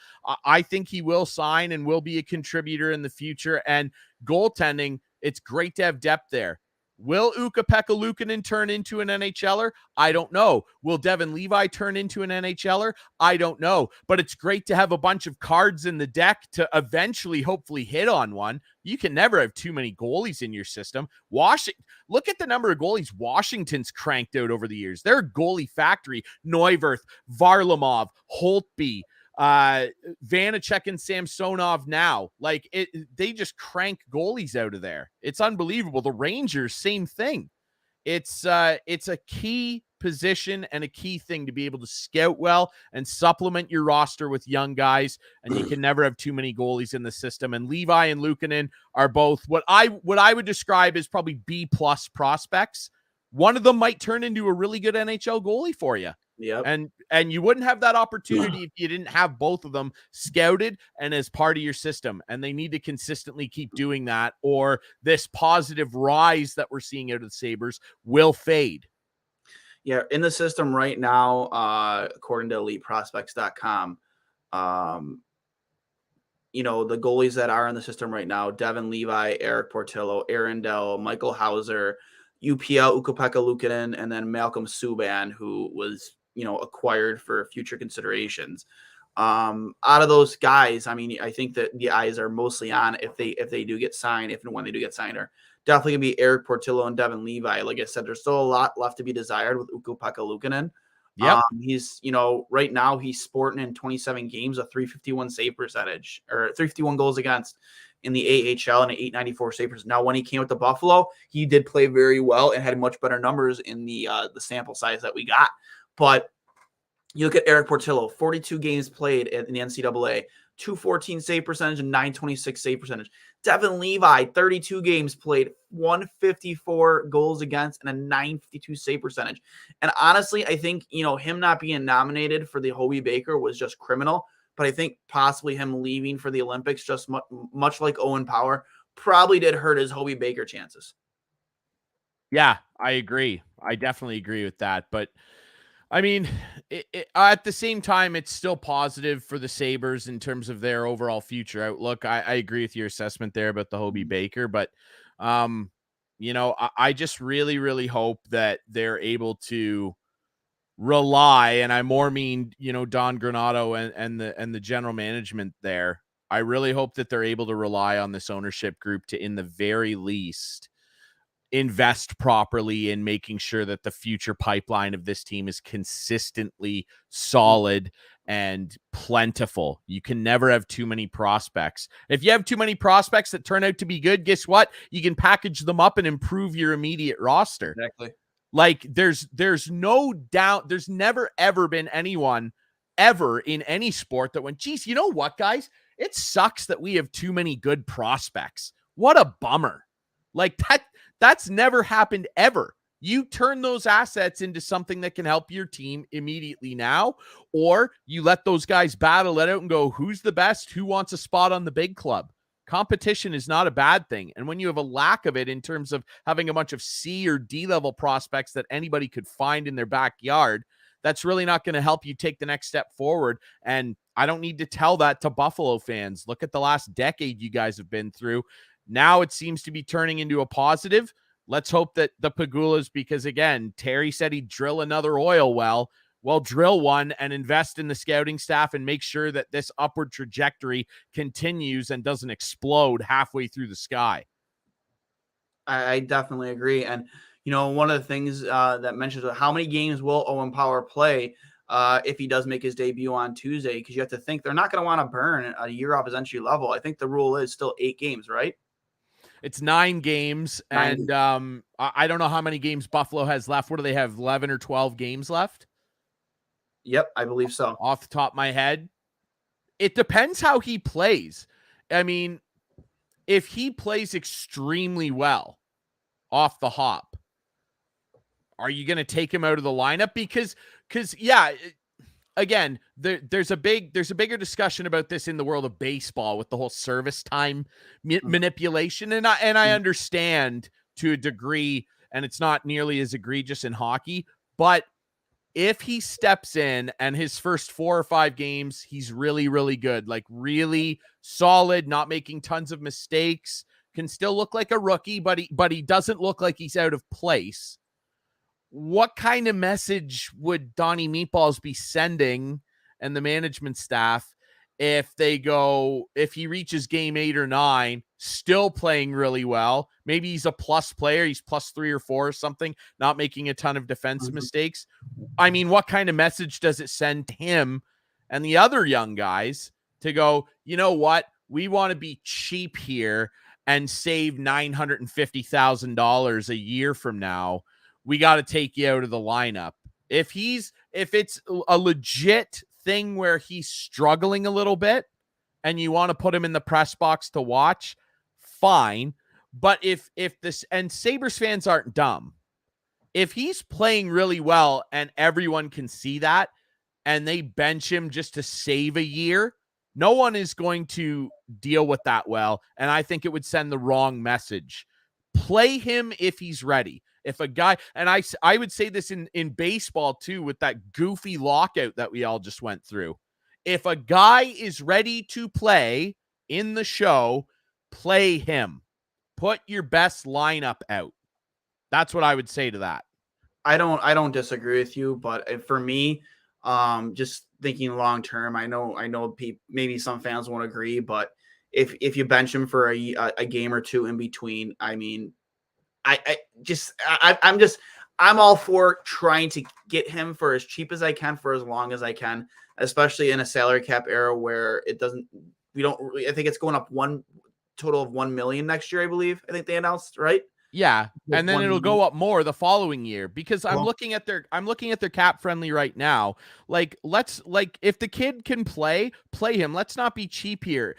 I think he will sign and will be a contributor in the future. And goaltending, it's great to have depth there. Will Ukko-Pekka Luukkonen turn into an NHLer? I don't know. Will Devin Levi turn into an NHLer? I don't know. But it's great to have a bunch of cards in the deck to eventually, hopefully, hit on one. You can never have too many goalies in your system. Look at the number of goalies Washington's cranked out over the years. They're a goalie factory. Neuwirth, Varlamov, Holtby, Vanacek and Samsonov now. Like they just crank goalies out of there. It's unbelievable. The Rangers, same thing. It's a key position and a key thing to be able to scout well and supplement your roster with young guys, and you can never have too many goalies in the system. And Levi and Luukkonen are both what I would describe as probably B+ prospects. One of them might turn into a really good NHL goalie for you. Yeah. And you wouldn't have that opportunity if you didn't have both of them scouted and as part of your system. And they need to consistently keep doing that, or this positive rise that we're seeing out of the Sabres will fade. Yeah, in the system right now, according to EliteProspects.com, the goalies that are in the system right now: Devin Levi, Eric Portillo, Aaron Dell, Michael Hauser, UPL, Ukko-Pekka Luukkonen, and then Malcolm Subban, who was acquired for future considerations. Out of those guys, I mean, I think that the eyes are mostly on, if they do get signed, if and when they do get signed, are definitely gonna be Eric Portillo and Devin Levi. Like I said, there's still a lot left to be desired with Ukko-Pekka Luukkonen. Yeah, he's right now he's sporting in 27 games a 351 save percentage, or 351 goals against in the AHL and an 894 save percentage. Now, when he came with the Buffalo, he did play very well and had much better numbers in the sample size that we got. But you look at Eric Portillo, 42 games played in the NCAA, 214 save percentage and 926 save percentage. Devin Levi, 32 games played, 154 goals against and a 952 save percentage. And honestly, I think, him not being nominated for the Hobey Baker was just criminal. But I think possibly him leaving for the Olympics, just much like Owen Power, probably did hurt his Hobey Baker chances. Yeah, I agree. I definitely agree with that. But I mean, at the same time, it's still positive for the Sabres in terms of their overall future outlook. I agree with your assessment there about the Hobie Baker, but, I just really, really hope that they're able to rely, and I more mean, Don Granato and the general management there. I really hope that they're able to rely on this ownership group to, in the very least, invest properly in making sure that the future pipeline of this team is consistently solid and plentiful. You can never have too many prospects. If you have too many prospects that turn out to be good, guess what? You can package them up and improve your immediate roster. Exactly. Like there's no doubt, there's never ever been anyone ever in any sport that went, geez, you know what, guys? It sucks that we have too many good prospects. What a bummer. Like that's never happened ever. You turn those assets into something that can help your team immediately now, or you let those guys battle it out and go, who's the best? Who wants a spot on the big club? Competition is not a bad thing. And when you have a lack of it in terms of having a bunch of C or D level prospects that anybody could find in their backyard, that's really not going to help you take the next step forward. And I don't need to tell that to Buffalo fans. Look at the last decade you guys have been through. Now it seems to be turning into a positive. Let's hope that the Pagulas, because again, Terry said he'd drill another oil well. Well, drill one and invest in the scouting staff and make sure that this upward trajectory continues and doesn't explode halfway through the sky. I definitely agree. And, one of the things that mentions how many games will Owen Power play if he does make his debut on Tuesday, because you have to think they're not going to want to burn a year off his entry level. I think the rule is still 8 games, right? It's 9 games, and I don't know how many games Buffalo has left. What do they have, 11 or 12 games left? Yep, I believe so. Off the top of my head. It depends how he plays. I mean, if he plays extremely well off the hop, are you going to take him out of the lineup? Because yeah, again, there's a bigger discussion about this in the world of baseball with the whole service time manipulation. And I understand to a degree, and it's not nearly as egregious in hockey, but if he steps in and his first 4 or 5 games, he's really, really good, like really solid, not making tons of mistakes, can still look like a rookie, but he doesn't look like he's out of place. What kind of message would Donnie Meatballs be sending and the management staff if he reaches game 8 or 9, still playing really well? Maybe he's a plus player. He's plus 3 or 4 or something, not making a ton of defensive mistakes. I mean, what kind of message does it send him and the other young guys to go, you know what? We want to be cheap here and save $950,000 a year from now. We got to take you out of the lineup. If it's a legit thing where he's struggling a little bit and you want to put him in the press box to watch, fine. But if this, and Sabres fans aren't dumb, if he's playing really well and everyone can see that and they bench him just to save a year, no one is going to deal with that well. And I think it would send the wrong message. Play him if he's ready. If a guy, and I would say this in baseball too, with that goofy lockout that we all just went through. If a guy is ready to play in the show, play him. Put your best lineup out. That's what I would say to that. I don't disagree with you, but for me, just thinking long term, I know maybe some fans won't agree, but if you bench him for a game or two in between, I mean, I'm all for trying to get him for as cheap as I can for as long as I can, especially in a salary cap era where I think it's going up total of 1 million next year. I believe they announced, right? Yeah. And then it'll go up more the following year, because I'm looking at their cap friendly right now. Like, if the kid can play him. Let's not be cheap here.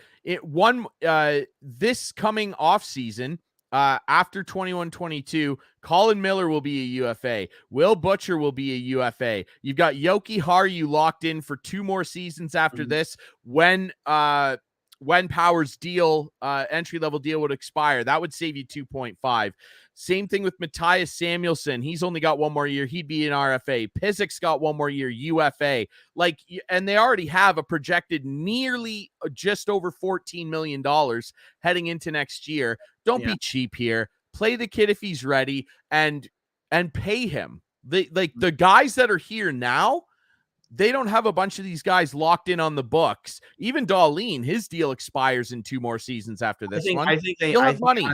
This coming off season, after 21-22, Colin Miller will be a UFA. Will Butcher will be a UFA. You've got Yoki Haru locked in for 2 more seasons after this. When Power's deal, entry-level deal would expire, that would save you 2.5. Same thing with Matthias Samuelsson. He's only got one more year. He'd be an RFA. Pizik's got one more year, UFA. Like, and they already have a projected nearly just over $14 million heading into next year. Don't be cheap here. Play the kid if he's ready and pay him. The guys that are here now, they don't have a bunch of these guys locked in on the books. Even Duane, his deal expires in 2 more seasons after this one. I think he'll have money.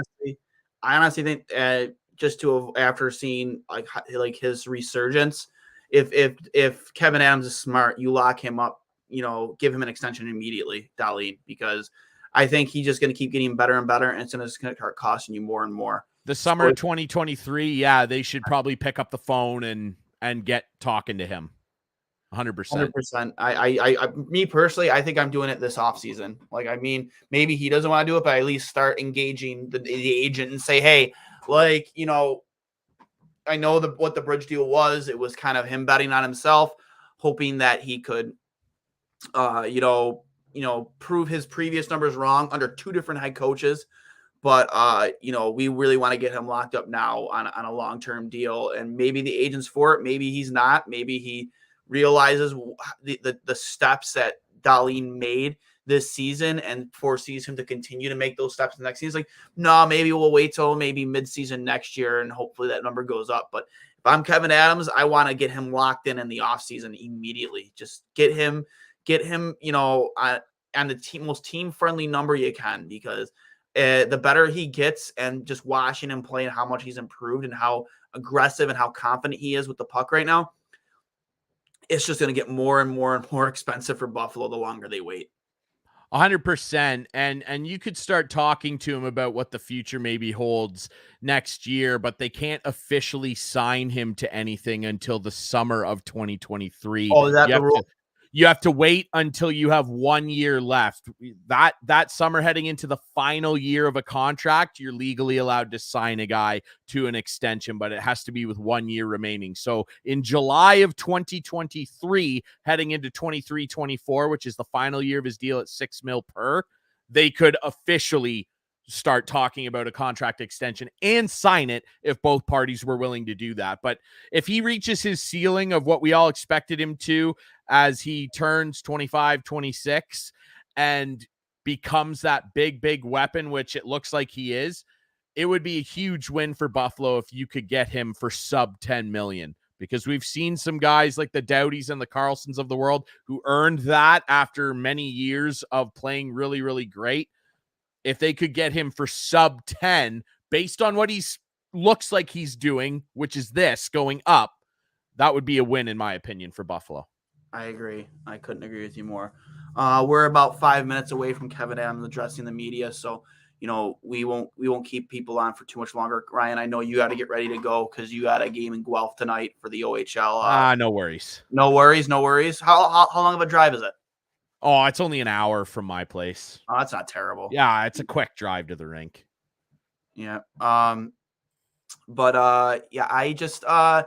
I honestly think after seeing like his resurgence, if Kevin Adams is smart, you lock him up, give him an extension immediately, Duane, because I think he's just going to keep getting better and better, and it's going to start costing you more and more. The summer of 2023, they should probably pick up the phone and get talking to him. 100%. 100%. Me personally, I think I'm doing it this offseason. Like, I mean, maybe he doesn't want to do it, but I at least start engaging the agent and say, hey, like, I know what the bridge deal was. It was kind of him betting on himself, hoping that he could, prove his previous numbers wrong under 2 different head coaches. But, we really want to get him locked up now on a long-term deal. And maybe the agent's for it. Maybe he's not. Maybe he realizes the steps that Duane made this season and foresees him to continue to make those steps the next season. He's like, no, maybe we'll wait till maybe mid-season next year and hopefully that number goes up. But if I'm Kevin Adams, I want to get him locked in the offseason immediately. Just get him, on the most team-friendly number you can, because the better he gets, and just watching him play and how much he's improved and how aggressive and how confident he is with the puck right now, it's just going to get more and more and more expensive for Buffalo the longer they wait. 100%. And you could start talking to him about what the future maybe holds next year, but they can't officially sign him to anything until the summer of 2023. Oh, is that the rule? You have to wait until you have 1 year left. That summer, heading into the final year of a contract, you're legally allowed to sign a guy to an extension, but it has to be with 1 year remaining. So in July of 2023, heading into 23-24, which is the final year of his deal at $6 million per, they could officially start talking about a contract extension and sign it if both parties were willing to do that. But if he reaches his ceiling of what we all expected him to as he turns 25, 26 and becomes that big weapon, which it looks like he is, it would be a huge win for Buffalo if you could get him for sub 10 million, because we've seen some guys like the Doughties and the Carlsons of the world who earned that after many years of playing really, really great. If they could get him for sub 10 based on what he's looks like he's doing, which is this going up, that would be a win in my opinion for Buffalo. I agree. I couldn't agree with you more. We're about 5 minutes away from Kevin Adams addressing the media, so we won't keep people on for too much longer. Ryan, I know you got to get ready to go because you got a game in Guelph tonight for the OHL. No worries. No worries. How long of a drive is it? Oh, it's only an hour from my place. Oh, that's not terrible. Yeah, it's a quick drive to the rink. Yeah. I just I'm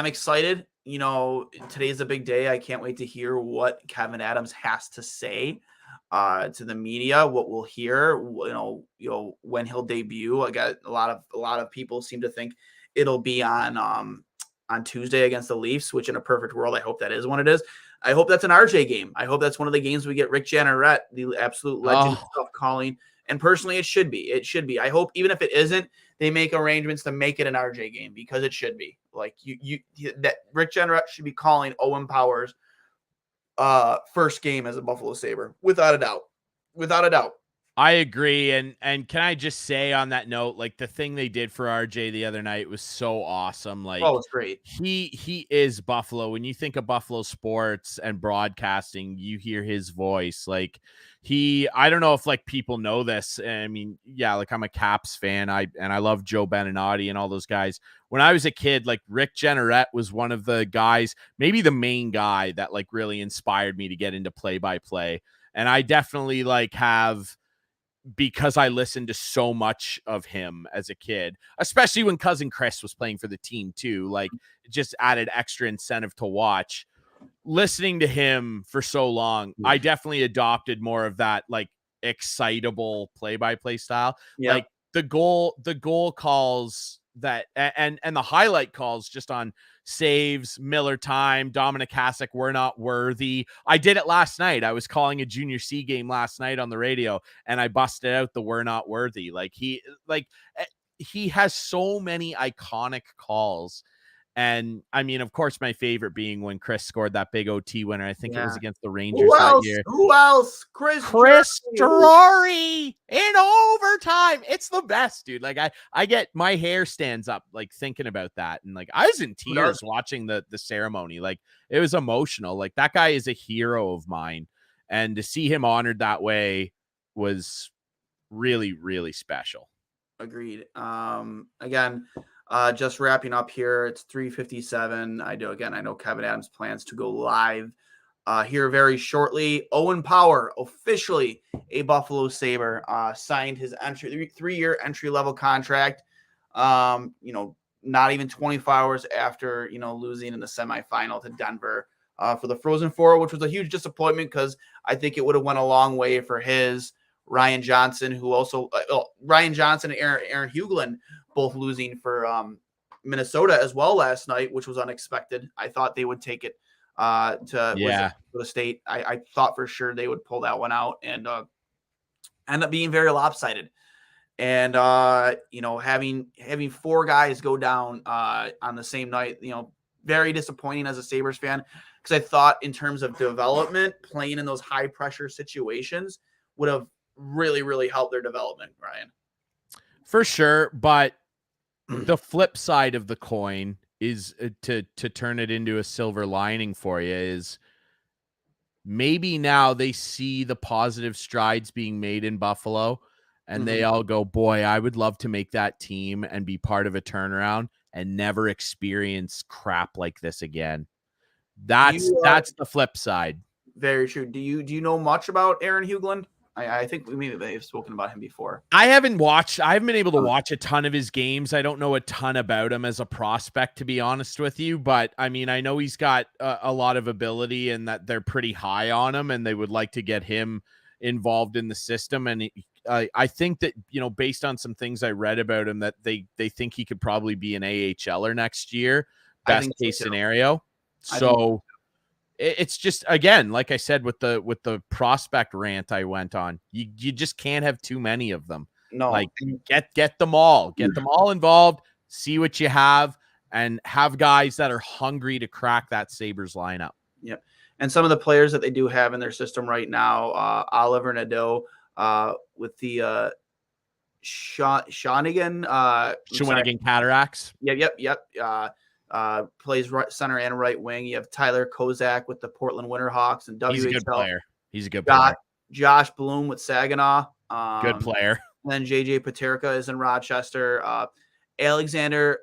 excited. Today's a big day. I can't wait to hear what Kevin Adams has to say to the media, what we'll hear, when he'll debut. I got a lot of people seem to think it'll be on Tuesday against the Leafs, which in a perfect world, I hope that is when it is. I hope that's an RJ game. I hope that's one of the games we get Rick Jeanneret, the absolute legend, calling. And personally, it should be. It should be. I hope even if it isn't, they make arrangements to make it an RJ game, because it should be. Like that Rick Jeanneret should be calling Owen Power's first game as a Buffalo Sabre, without a doubt. Without a doubt. I agree. And can I just say on that note, like the thing they did for RJ the other night was so awesome. Like, it's great. He is Buffalo. When you think of Buffalo sports and broadcasting, you hear his voice. Like I don't know if like people know this. I mean, yeah, like I'm a Caps fan. I love Joe Beninati and all those guys. When I was a kid, like Rick Jeanneret was one of the guys, maybe the main guy that like really inspired me to get into play-by-play. And I definitely like have, because I listened to so much of him as a kid, especially when cousin Chris was playing for the team too, like it just added extra incentive to watch. Listening to him for so long, I definitely adopted more of that like excitable play-by-play style. Yeah. Like the goal calls that and the highlight calls just on saves, Miller time, Dominic Hasek were not worthy. I did it last night. I was calling a junior C game last night on the radio, and I busted out the "we're not worthy." He has so many iconic calls. And I mean, of course, my favorite being when Chris scored that big OT winner. I think it was against the Rangers that year. Who else? Chris Drury in overtime. It's the best, dude. I get my hair stands up thinking about that, and I was in tears watching the ceremony. It was emotional. That guy is a hero of mine, and to see him honored that way was really, really special. Agreed. Again. Just wrapping up here. It's 3:57. I know Kevin Adams plans to go live here very shortly. Owen Power, officially a Buffalo Sabre, signed his 3-year entry-level contract. Not even 24 hours after, losing in the semifinal to Denver for the Frozen Four, which was a huge disappointment because I think it would have went a long way for Ryan Johnson, who also Ryan Johnson and Aaron Hughlin both losing for Minnesota as well last night, which was unexpected. I thought they would take it to the state. I thought for sure they would pull that one out and end up being very lopsided. And having 4 guys go down on the same night, very disappointing as a Sabres fan, because I thought in terms of development, playing in those high pressure situations would have really, really helped their development, Ryan. For sure, but the flip side of the coin is to turn it into a silver lining for you is maybe now they see the positive strides being made in Buffalo and they all go, boy, I would love to make that team and be part of a turnaround and never experience crap like this again. That's the flip side. Very true. Do you know much about Aaron Hughlin? I think we may have spoken about him before. I haven't been able to watch a ton of his games. I don't know a ton about him as a prospect, to be honest with you. But I mean, I know he's got a lot of ability and that they're pretty high on him and they would like to get him involved in the system. And I think that, based on some things I read about him, that they think he could probably be an AHLer next year. Best case scenario. So it's just, again, like I said, with the prospect rant I went on, you just can't have too many of them. No, get them all involved, see what you have, and have guys that are hungry to crack that Sabres lineup. Yep. And some of the players that they do have in their system right now, Oliver Nadeau with the Shawinigan Cataracts. Yep. Plays right center and right wing. You have Tyler Kozak with the Portland Winterhawks and WHL. He's a good player. Josh Bloom with Saginaw. Good player. And then JJ Paterka is in Rochester. Alexander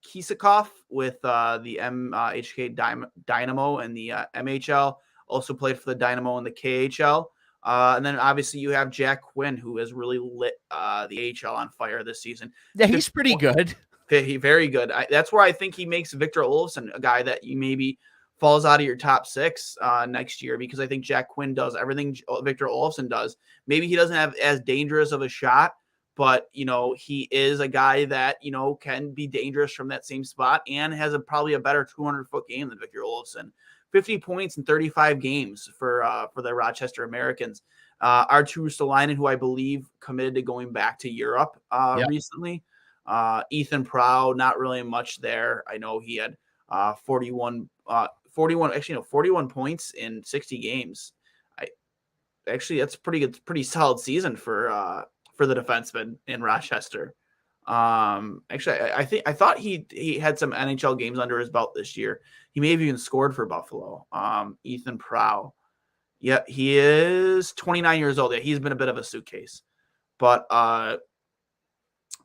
Kisakov with the MHK Dynamo and the MHL. Also played for the Dynamo and the KHL. And then obviously you have Jack Quinn, who has really lit the AHL on fire this season. Yeah, he's pretty good. Very good. That's where I think he makes Victor Olofsson a guy that you maybe falls out of your top 6 next year, because I think Jack Quinn does everything Victor Olofsson does. Maybe he doesn't have as dangerous of a shot, but, he is a guy that, can be dangerous from that same spot and has probably a better 200-foot game than Victor Olofsson. 50 points in 35 games for the Rochester Americans. Arttu Ruotsalainen, who I believe committed to going back to Europe recently. Ethan Prow, not really much there. I know he had 41 points in 60 games. That's pretty good, pretty solid season for the defenseman in Rochester. I thought he had some NHL games under his belt this year. He may have even scored for Buffalo. Ethan Prow. Yeah, he is 29 years old. Yeah, he's been a bit of a suitcase. But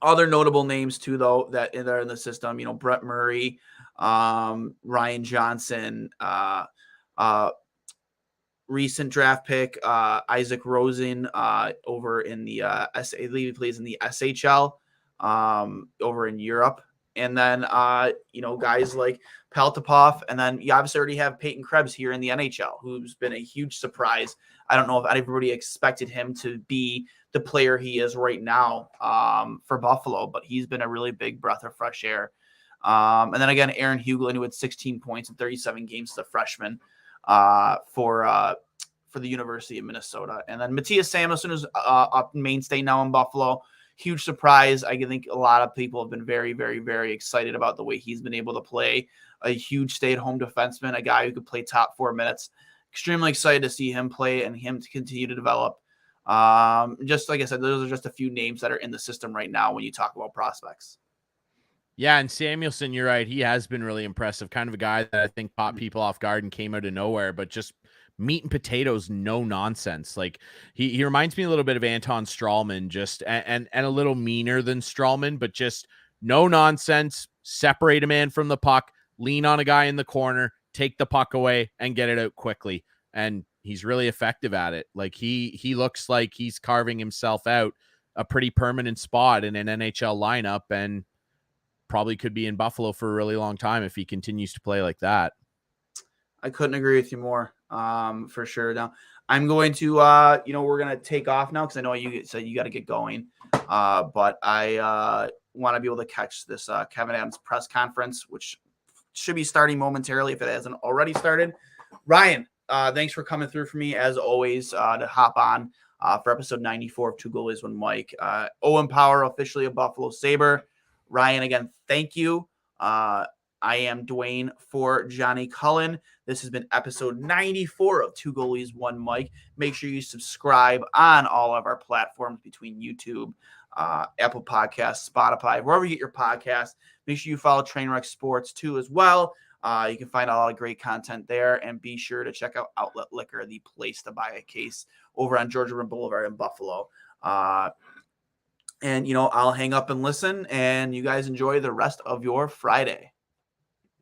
other notable names too, though, that are in the system, Brett Murray, Ryan Johnson, recent draft pick, Isaac Rosen, over in the I believe he plays in the SHL, over in Europe. And then, guys like Paltapov, and then you obviously already have Peyton Krebs here in the NHL, who's been a huge surprise. I don't know if everybody expected him to be the player he is right now for Buffalo, but he's been a really big breath of fresh air. And then again, Aaron Hughlin, who had 16 points in 37 games as a freshman for the University of Minnesota. And then Matthias Samuelsson is a mainstay now in Buffalo. Huge surprise. I think a lot of people have been very, very, very excited about the way he's been able to play. A huge stay-at-home defenseman, a guy who could play top 4 minutes. Extremely excited to see him play and him to continue to develop. Just like I said, those are just a few names that are in the system right now when you talk about prospects. Yeah, and Samuelsson, you're right. He has been really impressive. Kind of a guy that I think caught people off guard and came out of nowhere, but just meat and potatoes, no nonsense. Like he reminds me a little bit of Anton Strawman, just and a little meaner than Strawman, but just no nonsense. Separate a man from the puck, lean on a guy in the corner, take the puck away, and get it out quickly. And he's really effective at it. Like he looks like he's carving himself out a pretty permanent spot in an NHL lineup, and probably could be in Buffalo for a really long time if he continues to play like that. I couldn't agree with you more, for sure. Now I'm going to, we're going to take off now because I know you said you got to get going. But I want to be able to catch this Kevyn Adams press conference, which should be starting momentarily if it hasn't already started. Ryan, thanks for coming through for me as always to hop on for episode 94 of Two Goalies, One Mic. Owen Power, officially a Buffalo Sabre. Ryan, again, thank you. I am Duane for Johnny Cullen. This has been episode 94 of Two Goalies, One Mic. Make sure you subscribe on all of our platforms between YouTube, Apple Podcasts, Spotify, wherever you get your podcasts. Make sure you follow Trainwreck Sports too as well. You can find a lot of great content there, and be sure to check out Outlet Liquor, the place to buy a case over on Georgia River Boulevard in Buffalo. And, I'll hang up and listen, and you guys enjoy the rest of your Friday.